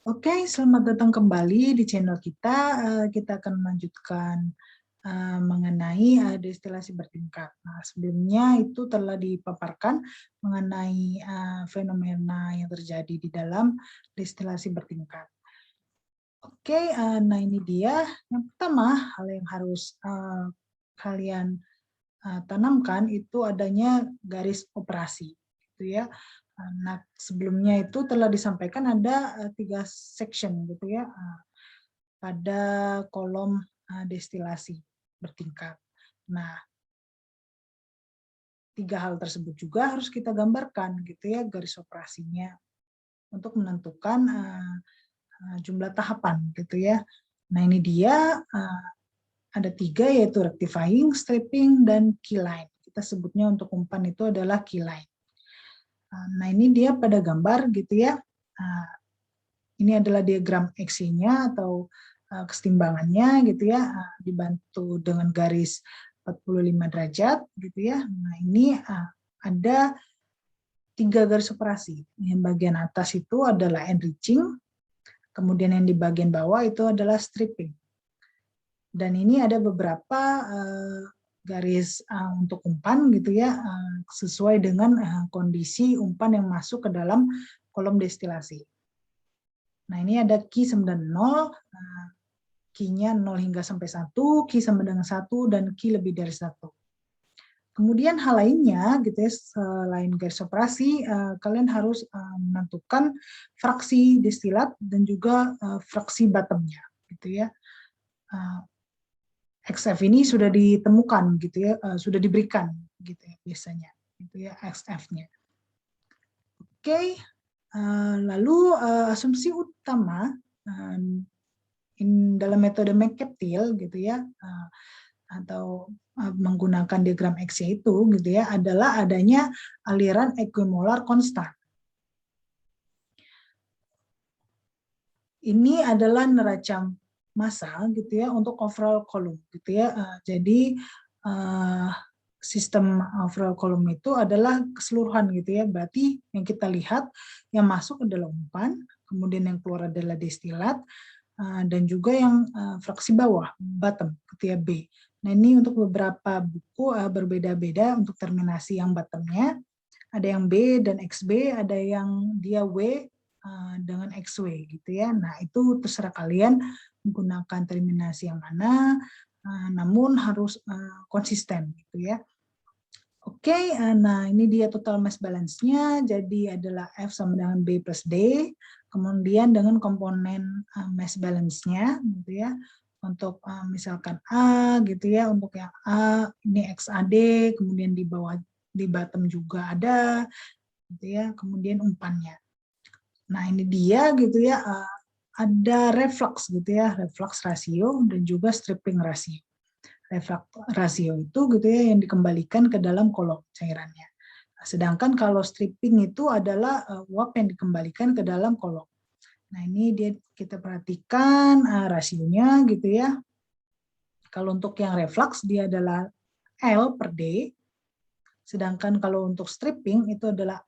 Oke, selamat datang kembali di channel kita. Kita akan melanjutkan mengenai destilasi bertingkat. Nah, sebelumnya itu telah dipaparkan mengenai fenomena yang terjadi di dalam destilasi bertingkat. Oke, nah ini dia. Yang pertama, hal yang harus kalian tanamkan itu adanya garis operasi, gitu ya. Nah, sebelumnya itu telah disampaikan ada 3 section gitu ya pada kolom destilasi bertingkat. Nah, 3 hal tersebut juga harus kita gambarkan gitu ya garis operasinya untuk menentukan jumlah tahapan gitu ya. Nah, ini dia ada 3 yaitu rectifying, stripping, dan keyline. Kita sebutnya untuk umpan itu adalah keyline. Nah, ini dia pada gambar gitu ya. Ini adalah diagram XY-nya atau kesetimbangannya gitu ya, dibantu dengan garis 45 derajat gitu ya. Nah, ini ada 3 garis operasi. Yang bagian atas itu adalah enriching, kemudian yang di bagian bawah itu adalah stripping. Dan ini ada beberapa garis untuk umpan gitu ya, sesuai dengan kondisi umpan yang masuk ke dalam kolom destilasi. Nah, ini ada key sama dengan 0, key-nya 0 hingga sampai 1, key sama dengan 1, dan key lebih dari 1. Kemudian hal lainnya gitu ya, selain garis operasi, kalian harus menentukan fraksi destilat dan juga fraksi bottom-nya gitu ya. XF ini sudah ditemukan gitu ya, sudah diberikan gitu ya biasanya gitu ya XF-nya. Oke, lalu asumsi utama dalam metode McCaptil gitu ya, atau menggunakan diagram XY itu gitu ya, adalah adanya aliran equimolar konstan. Ini adalah neraca massa gitu ya untuk overall column gitu ya. Jadi sistem overall column itu adalah keseluruhan gitu ya. Berarti yang kita lihat yang masuk adalah umpan, kemudian yang keluar adalah destilat, dan juga yang fraksi bawah bottom gitu ya, B. Nah, ini untuk beberapa buku berbeda-beda untuk terminasi yang bottomnya. Ada yang B dan XB, ada yang dia W dengan XW gitu ya. Nah, itu terserah kalian menggunakan terminasi yang mana, namun harus konsisten gitu ya. Oke, nah ini dia total mass balance-nya, jadi adalah F sama dengan B plus D, kemudian dengan komponen mass balance-nya gitu ya. Untuk misalkan A gitu ya, untuk yang A ini XAD, kemudian di bawah di bottom juga ada gitu ya, kemudian umpannya. Nah, ini dia gitu ya, ada reflux gitu ya, reflux rasio dan juga stripping rasio. Reflux rasio itu gitu ya yang dikembalikan ke dalam kolom cairannya. Sedangkan kalau stripping itu adalah uap yang dikembalikan ke dalam kolom. Nah, ini dia kita perhatikan rasionya gitu ya. Kalau untuk yang reflux dia adalah L per D, sedangkan kalau untuk stripping itu adalah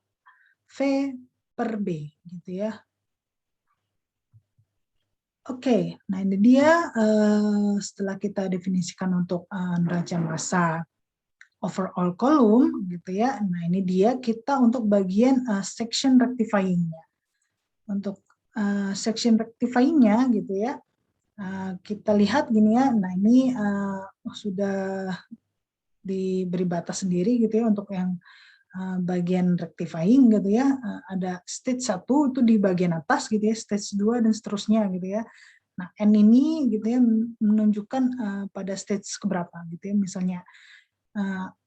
V per B gitu ya. Oke, nah ini dia setelah kita definisikan untuk neraca massa overall column gitu ya. Nah, ini dia kita untuk bagian section rectifying-nya. Untuk section rectifying-nya gitu ya. Kita lihat gini ya. Nah, ini sudah diberi batas sendiri gitu ya untuk yang bagian rectifying gitu ya, ada stage 1 itu di bagian atas gitu ya, stage 2 dan seterusnya gitu ya. Nah, N ini gitu ya menunjukkan pada stage keberapa gitu ya. Misalnya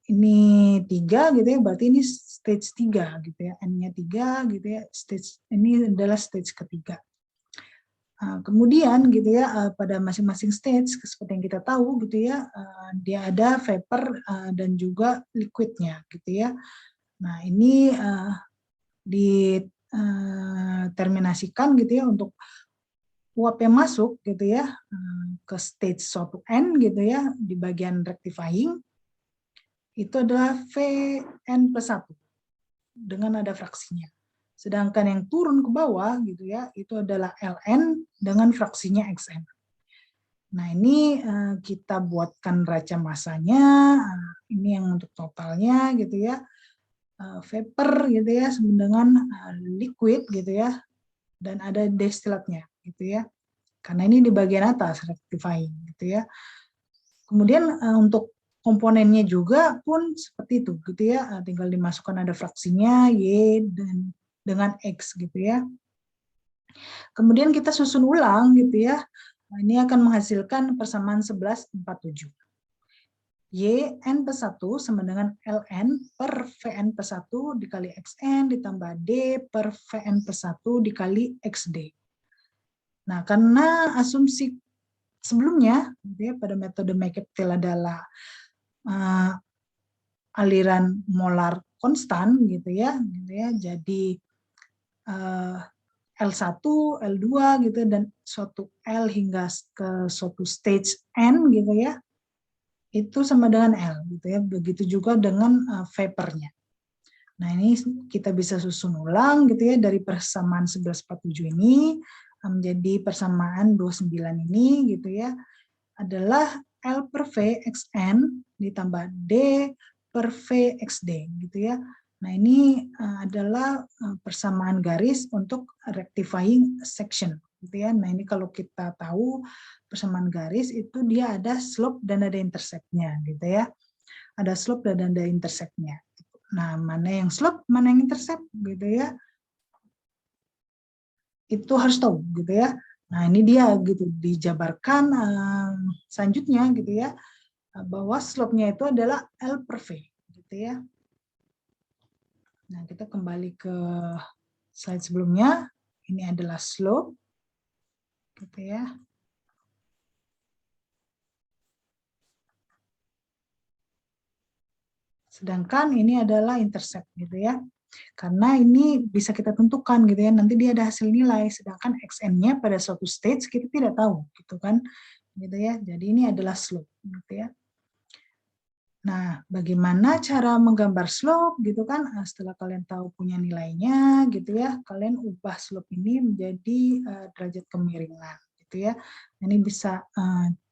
ini 3 gitu ya, berarti ini stage 3 gitu ya. N-nya 3 gitu ya, stage ini adalah stage ketiga. Kemudian gitu ya pada masing-masing stage seperti yang kita tahu gitu ya, dia ada vapor dan juga liquidnya gitu ya. Nah, ini diterminasikan gitu ya untuk uap yang masuk gitu ya ke stage 1N gitu ya di bagian rectifying itu adalah Vn plus 1 dengan ada fraksinya. Sedangkan yang turun ke bawah gitu ya, itu adalah ln dengan fraksinya xn. Nah, ini kita buatkan raca massanya, ini yang untuk totalnya gitu ya. Vapor gitu ya sama dengan liquid gitu ya, dan ada destilatnya gitu ya. Karena ini di bagian atas rectifying gitu ya. Kemudian untuk komponennya juga pun seperti itu gitu ya, tinggal dimasukkan ada fraksinya Y dan dengan X gitu ya. Kemudian kita susun ulang gitu ya. Ini akan menghasilkan persamaan 1147. Y n plus 1 sama dengan ln per Vn plus 1 dikali Xn ditambah D per Vn plus 1 dikali XD. Nah, karena asumsi sebelumnya gitu ya, pada metode McCabe-Thiele adalah aliran molar konstan gitu ya, jadi L1, L2 gitu dan suatu L hingga ke suatu stage N gitu ya, itu sama dengan L gitu ya. Begitu juga dengan vapornya. Nah, ini kita bisa susun ulang gitu ya, dari persamaan 1147 ini menjadi persamaan 29 ini gitu ya, adalah L per V Xn ditambah D per V XD gitu ya. Nah, ini adalah persamaan garis untuk rectifying section gitu ya. Nah, ini kalau kita tahu persamaan garis itu dia ada slope dan ada intercept-nya gitu ya. Ada slope dan ada intercept-nya. Nah, mana yang slope, mana yang intercept gitu ya. Itu harus tahu gitu ya. Nah, ini dia gitu dijabarkan selanjutnya gitu ya, bahwa slope-nya itu adalah L per V gitu ya. Nah, kita kembali ke slide sebelumnya. Ini adalah slope gitu ya. Sedangkan ini adalah intercept gitu ya. Karena ini bisa kita tentukan gitu ya, nanti dia ada hasil nilai, sedangkan xn-nya pada suatu stage kita tidak tahu gitu kan. Gitu ya. Jadi ini adalah slope gitu ya. Nah, bagaimana cara menggambar slope gitu kan? Setelah kalian tahu punya nilainya gitu ya, kalian ubah slope ini menjadi derajat kemiringan gitu ya. Ini bisa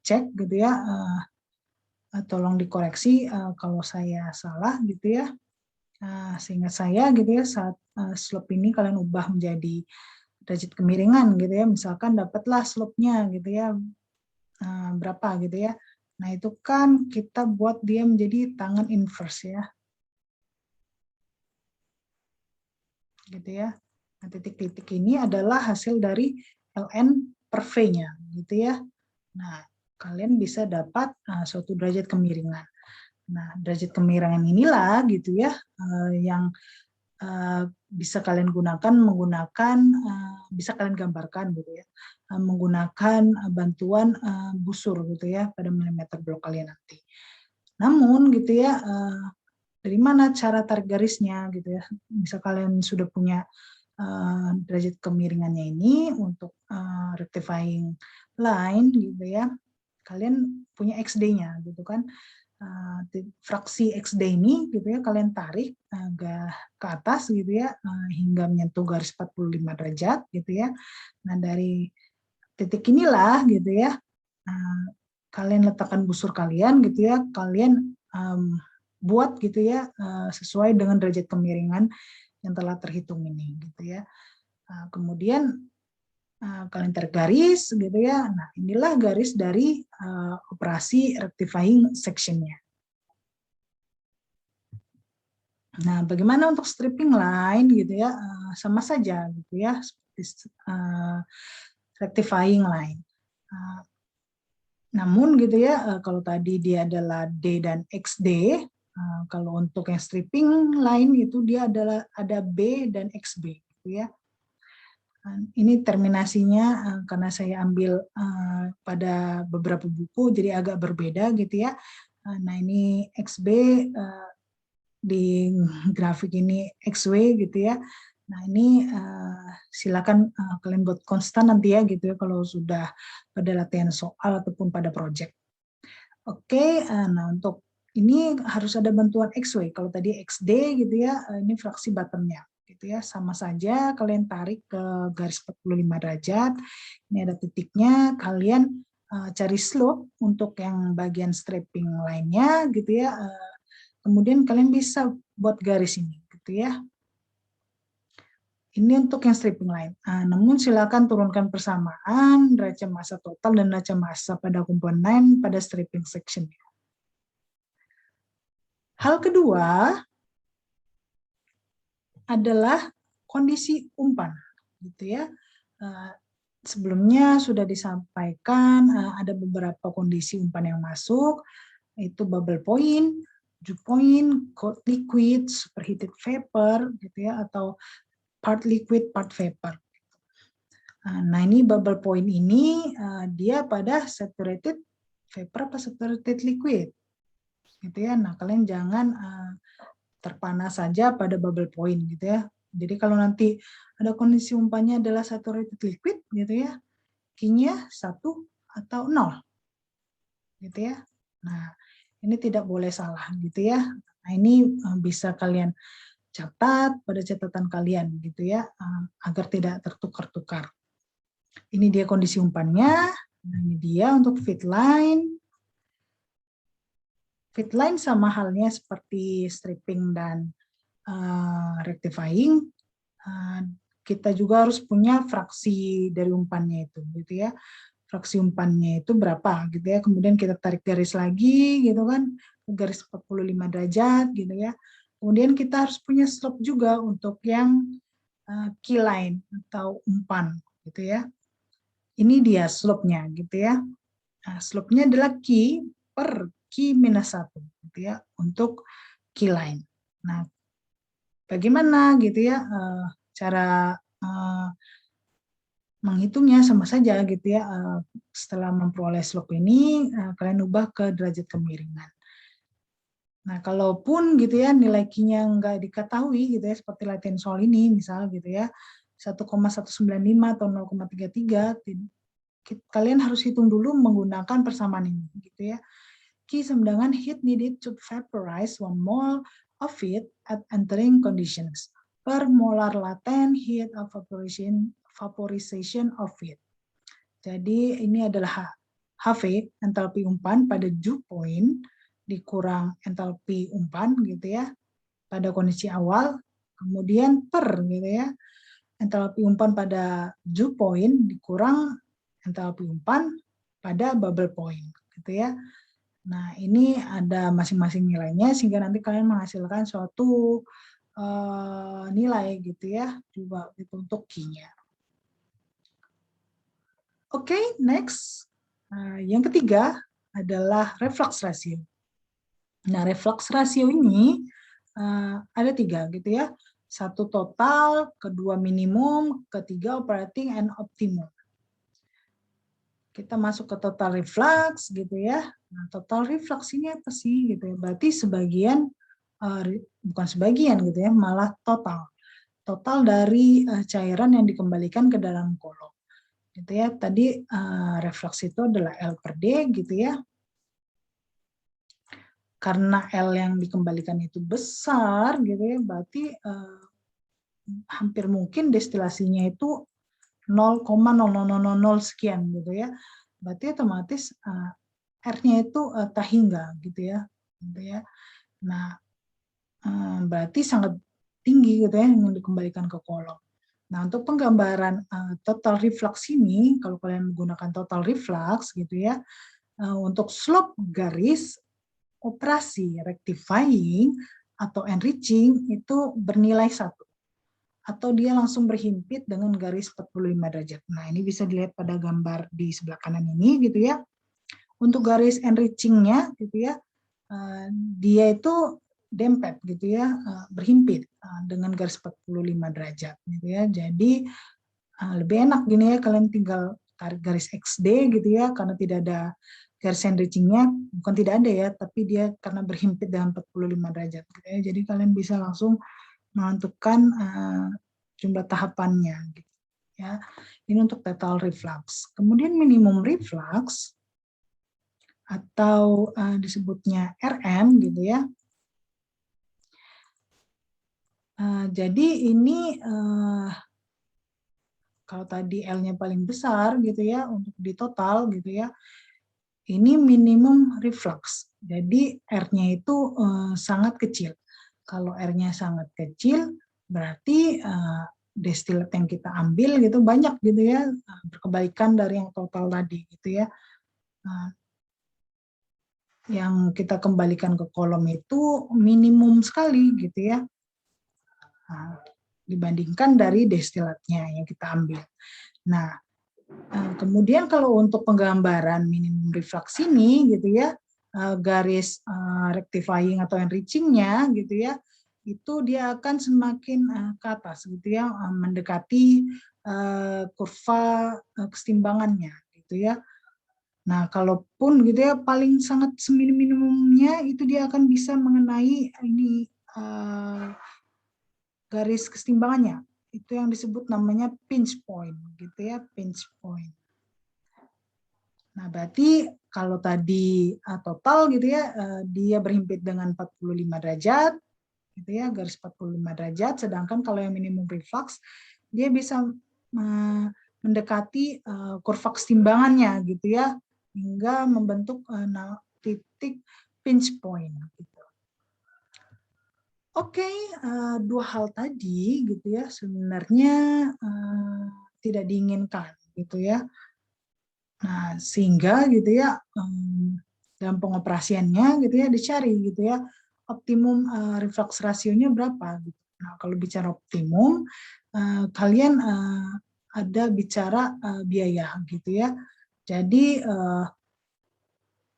cek gitu ya, tolong dikoreksi kalau saya salah gitu ya. Seingat saya gitu ya, saat slope ini kalian ubah menjadi derajat kemiringan gitu ya, misalkan dapatlah slope-nya gitu ya, berapa gitu ya. Nah, itu kan kita buat dia menjadi tangan inverse ya. Gitu ya. Nah, titik-titik ini adalah hasil dari ln per V-nya gitu ya. Nah, kalian bisa dapat suatu derajat kemiringan. Nah, derajat kemiringan inilah gitu ya yang bisa kalian gunakan menggunakan bisa kalian gambarkan gitu ya, menggunakan bantuan busur gitu ya pada milimeter blok kalian nanti. Namun gitu ya, dari mana cara tarik garisnya gitu ya. Bisa kalian sudah punya derajat kemiringannya ini untuk rectifying line gitu ya. Kalian punya XD-nya gitu kan. Fraksi XD ini gitu ya kalian tarik ke atas gitu ya hingga menyentuh garis 45 derajat gitu ya. Nah, dari titik inilah gitu ya kalian letakkan busur kalian gitu ya, kalian buat gitu ya sesuai dengan derajat kemiringan yang telah terhitung ini gitu ya. Kemudian kalian tarik garis gitu ya. Nah, inilah garis dari operasi rectifying section-nya. Nah, bagaimana untuk stripping line gitu ya? Sama saja gitu ya, seperti rectifying line. Namun gitu ya, kalau tadi dia adalah D dan XD, kalau untuk yang stripping line itu dia adalah ada B dan XB gitu ya. Ini terminasinya karena saya ambil pada beberapa buku jadi agak berbeda gitu ya. Nah, ini XB di grafik ini XW gitu ya. Nah, ini silakan kalian buat konstan nanti ya gitu ya kalau sudah pada latihan soal ataupun pada project. Oke, nah untuk ini harus ada bantuan XW. Kalau tadi XD gitu ya, ini fraksi bottomnya. gitu ya. Sama saja kalian tarik ke garis 45 derajat. Ini ada titiknya, kalian cari slope untuk yang bagian strapping lainnya gitu ya. Kemudian kalian bisa buat garis ini gitu ya. Ini untuk yang stripping line. Namun silakan turunkan persamaan neraca massa total dan neraca massa pada komponen pada stripping section. Hal kedua adalah kondisi umpan, gitu ya. Sebelumnya sudah disampaikan ada beberapa kondisi umpan yang masuk, itu bubble point, dew point, cold liquid, superheated vapor, gitu ya, atau part liquid, part vapor. Nah ini bubble point ini dia pada saturated vapor atau saturated liquid, gitu ya. Nah kalian jangan terpana saja pada bubble point, gitu ya. Jadi kalau nanti ada kondisi umpannya adalah saturated liquid, gitu ya, Q-nya 1 atau 0, gitu ya. Nah ini tidak boleh salah, gitu ya. Nah ini bisa kalian catat pada catatan kalian, gitu ya, agar tidak tertukar-tukar. Ini dia kondisi umpannya. Nah, ini dia untuk feed line. Feed line sama halnya seperti stripping dan rectifying. Kita juga harus punya fraksi dari umpannya itu, gitu ya. Fraksi umpannya itu berapa, gitu ya. Kemudian kita tarik garis lagi, gitu kan, garis 45 derajat, gitu ya. Kemudian kita harus punya slope juga untuk yang key line atau umpan, gitu ya. Ini dia slope-nya, gitu ya. Nah, slope-nya adalah Q per Q minus 1, gitu ya, untuk key line. Nah, bagaimana gitu ya cara menghitungnya? Sama saja gitu ya. Setelah memperoleh slope ini, kalian ubah ke derajat kemiringan. Nah, kalaupun gitu ya nilai Q-nya nggak diketahui gitu ya, seperti latihan soal ini misal gitu ya, 1,195 atau 0,33, kalian harus hitung dulu menggunakan persamaan ini, gitu ya. Q sama dengan heat needed to vaporize 1 mole of it at entering conditions per molar latent heat of vaporization of it. Jadi ini adalah HV, entalpi umpan pada dew point dikurang entalpi umpan, gitu ya, pada kondisi awal, kemudian per gitu ya, entalpi umpan pada dew point dikurang entalpi umpan pada bubble point, gitu ya. Nah ini ada masing-masing nilainya sehingga nanti kalian menghasilkan suatu nilai, gitu ya, juga itu untuk Q-nya. Oke, next. Yang ketiga adalah reflux ratio. Nah, reflux ratio ini ada 3, gitu ya. 1 total, kedua minimum, ketiga operating and optimum. Kita masuk ke total reflux, gitu ya. Nah, total reflux ini apa sih, gitu ya? Berarti sebagian, bukan sebagian, gitu ya, malah total. Total dari cairan yang dikembalikan ke dalam kolom. Gitu ya. Tadi reflux itu adalah L per D, gitu ya. Karena L yang dikembalikan itu besar, gitu ya, berarti hampir mungkin destilasinya itu 0,0000 sekian, gitu ya. Berarti otomatis R-nya itu tak hingga, gitu ya. Nah, berarti sangat tinggi, gitu ya, yang dikembalikan ke kolom. Nah, untuk penggambaran total reflux ini, kalau kalian menggunakan total reflux, gitu ya, untuk slope garis operasi rectifying atau enriching itu bernilai 1, atau dia langsung berhimpit dengan garis 45 derajat. Nah, ini bisa dilihat pada gambar di sebelah kanan ini, gitu ya. Untuk garis enriching-nya, gitu ya, dia itu dempet, gitu ya, berhimpit dengan garis 45 derajat, gitu ya. Jadi lebih enak gini ya, kalian tinggal tarik garis XD, gitu ya, karena tidak ada garis enriching-nya, bukan tidak ada ya, tapi dia karena berhimpit dengan 45 derajat, gitu ya. Jadi kalian bisa langsung menentukan jumlah tahapannya, gitu ya. Ini untuk total reflux. Kemudian minimum reflux atau disebutnya RM, gitu ya. Jadi ini kalau tadi L-nya paling besar gitu ya untuk di total gitu ya, ini minimum reflux. Jadi R-nya itu sangat kecil. Kalau R-nya sangat kecil, berarti destilat yang kita ambil gitu banyak gitu ya, berkebalikan dari yang total tadi gitu ya. Yang kita kembalikan ke kolom itu minimum sekali gitu ya, dibandingkan dari destilatnya yang kita ambil. Nah, kemudian kalau untuk penggambaran minimum reflux ini gitu ya, garis rectifying atau enriching-nya gitu ya, itu dia akan semakin ke atas gitu ya, mendekati kurva kesetimbangannya gitu ya. Nah, kalaupun gitu ya paling sangat seminim-minimumnya itu dia akan bisa mengenai ini garis kesetimbangannya. Itu yang disebut namanya pinch point gitu ya, pinch point. Nah, berarti kalau tadi total gitu ya, dia berhimpit dengan 45 derajat gitu ya, garis 45 derajat, sedangkan kalau yang minimum reflux dia bisa mendekati kurva kesetimbangannya gitu ya, hingga membentuk titik pinch point gitu. Oke, dua hal tadi gitu ya sebenarnya tidak diinginkan gitu ya. Nah, sehingga gitu ya dalam pengoperasiannya gitu ya dicari gitu ya optimum reflux rasionya berapa gitu. Nah, kalau bicara optimum kalian ada bicara biaya gitu ya. Jadi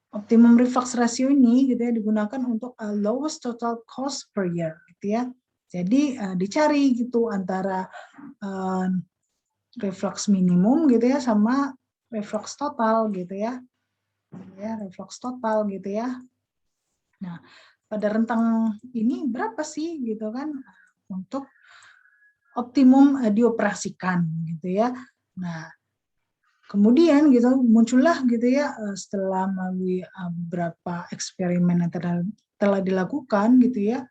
optimum reflux ratio ini gitu ya digunakan untuk lowest total cost per year gitu ya. Jadi dicari gitu antara reflux minimum gitu ya sama reflux total gitu ya. Ya, reflux total gitu ya. Nah, pada rentang ini berapa sih gitu kan untuk optimum dioperasikan gitu ya. Nah, kemudian gitu muncullah gitu ya setelah melalui beberapa eksperimen yang telah dilakukan gitu ya,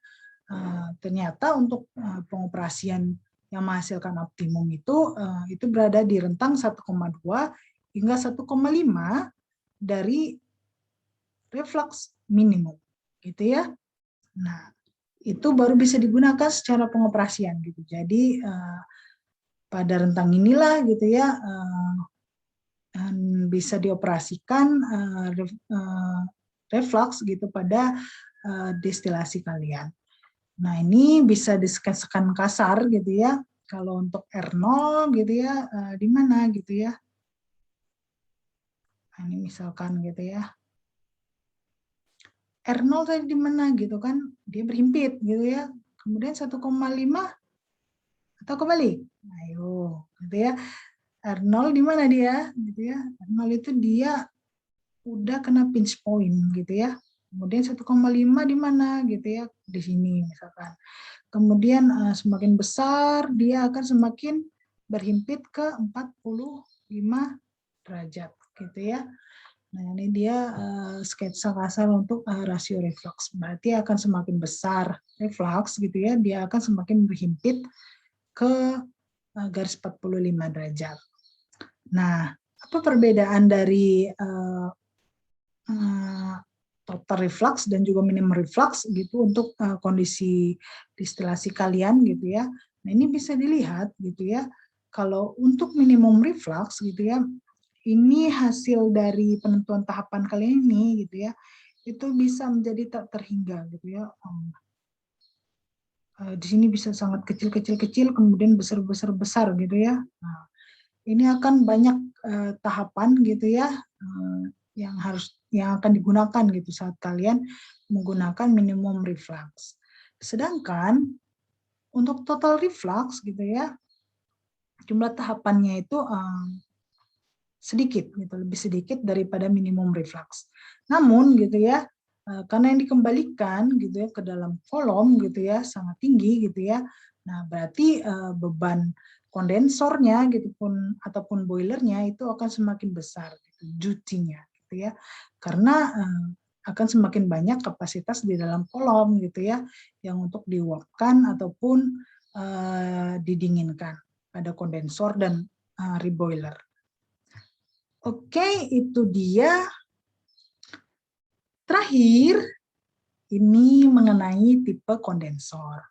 ternyata untuk pengoperasian yang menghasilkan optimum itu berada di rentang 1,2 hingga 1,5 dari reflux minimum gitu ya. Nah, itu baru bisa digunakan secara pengoperasian gitu. Jadi pada rentang inilah gitu ya bisa dioperasikan reflux gitu pada destilasi kalian. Nah, ini bisa disketsakan kasar gitu ya. Kalau untuk R0 gitu ya di mana gitu ya. Nah, ini misalkan gitu ya. R0 tadi di mana gitu kan, dia berhimpit gitu ya. Kemudian 1,5 atau kembali. Ayo, gitu ya. R0 di mana dia? Gitu ya. R0 itu dia udah kena pinch point gitu ya. Kemudian 1,5 di mana gitu ya? Di sini misalkan. Kemudian semakin besar dia akan semakin berhimpit ke 45 derajat gitu ya. Nah, ini dia sketsa kasar untuk rasio reflux. Berarti akan semakin besar reflux gitu ya, dia akan semakin berhimpit ke garis 45 derajat. Nah, apa perbedaan dari total reflux dan juga minimum reflux gitu untuk kondisi distilasi kalian gitu ya. Nah, ini bisa dilihat gitu ya. Kalau untuk minimum reflux gitu ya, ini hasil dari penentuan tahapan kalian ini gitu ya, itu bisa menjadi tak terhingga gitu ya. Di sini bisa sangat kecil-kecil-kecil, kemudian besar-besar-besar gitu ya. Nah, ini akan banyak tahapan gitu ya yang akan digunakan gitu saat kalian menggunakan minimum reflux. Sedangkan untuk total reflux gitu ya, jumlah tahapannya itu sedikit gitu, lebih sedikit daripada minimum reflux. Namun gitu ya, karena yang dikembalikan gitu ya ke dalam kolom gitu ya sangat tinggi gitu ya. Nah, berarti beban kondensornya gitu pun ataupun boilernya itu akan semakin besar gitu, duty-nya gitu ya. Karena akan semakin banyak kapasitas di dalam kolom gitu ya, yang untuk diuapkan ataupun didinginkan pada kondensor dan reboiler. Oke, itu dia. Terakhir, ini mengenai tipe kondensor.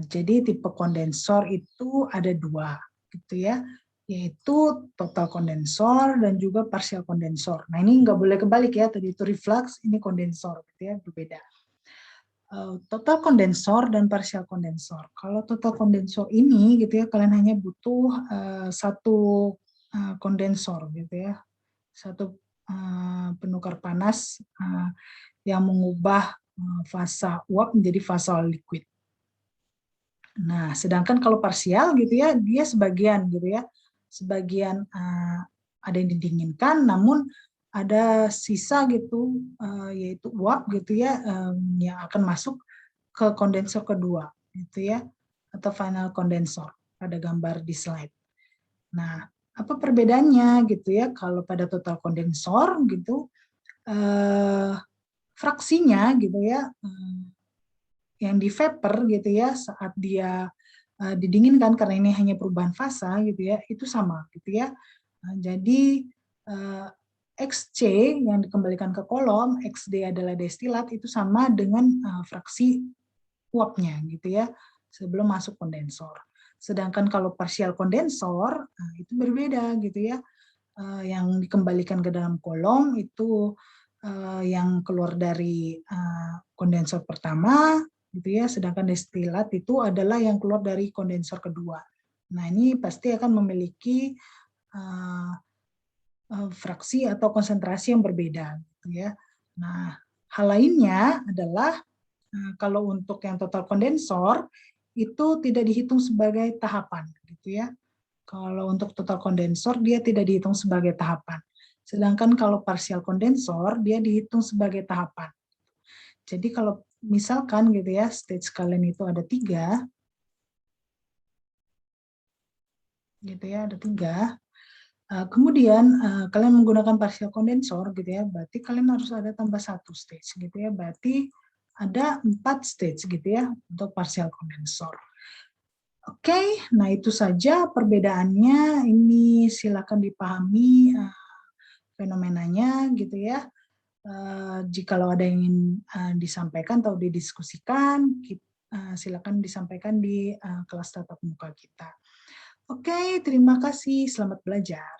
Jadi tipe kondensor itu ada 2, gitu ya, yaitu total kondensor dan juga partial kondensor. Nah ini nggak boleh kebalik ya, tadi itu reflux, ini kondensor, gitu ya, berbeda. Total kondensor dan partial kondensor. Kalau total kondensor ini, gitu ya, kalian hanya butuh satu kondensor, gitu ya, satu penukar panas yang mengubah fasa uap menjadi fasa liquid. Nah, sedangkan kalau parsial gitu ya, dia sebagian gitu ya, sebagian ada yang didinginkan, namun ada sisa gitu, yaitu uap gitu ya, yang akan masuk ke kondensor kedua gitu ya, atau final kondensor pada gambar di slide. Nah, apa perbedaannya gitu ya? Kalau pada total kondensor gitu, fraksinya gitu ya, yang di vapor gitu ya, saat dia didinginkan karena ini hanya perubahan fasa gitu ya, itu sama gitu ya. Jadi XC yang dikembalikan ke kolom, XD adalah destilat, itu sama dengan fraksi uapnya gitu ya, sebelum masuk kondensor. Sedangkan kalau partial kondensor itu berbeda gitu ya. Yang dikembalikan ke dalam kolom itu yang keluar dari kondensor pertama gitu ya, sedangkan destilat itu adalah yang keluar dari kondensor kedua. Nah, ini pasti akan memiliki fraksi atau konsentrasi yang berbeda gitu ya. Nah, hal lainnya adalah kalau untuk yang total kondensor itu tidak dihitung sebagai tahapan gitu ya. Kalau untuk total kondensor dia tidak dihitung sebagai tahapan. Sedangkan kalau partial kondensor dia dihitung sebagai tahapan. Jadi kalau misalkan gitu ya, stage kalian itu ada 3, gitu ya, ada 3. Kemudian kalian menggunakan partial kondensor gitu ya, berarti kalian harus ada tambah 1 stage gitu ya, berarti ada 4 stage gitu ya untuk partial kondensor. Oke, nah itu saja perbedaannya. Ini silakan dipahami fenomenanya gitu ya. Jikalau ada yang ingin disampaikan atau didiskusikan, silakan disampaikan di kelas tatap muka kita. Oke, terima kasih. Selamat belajar.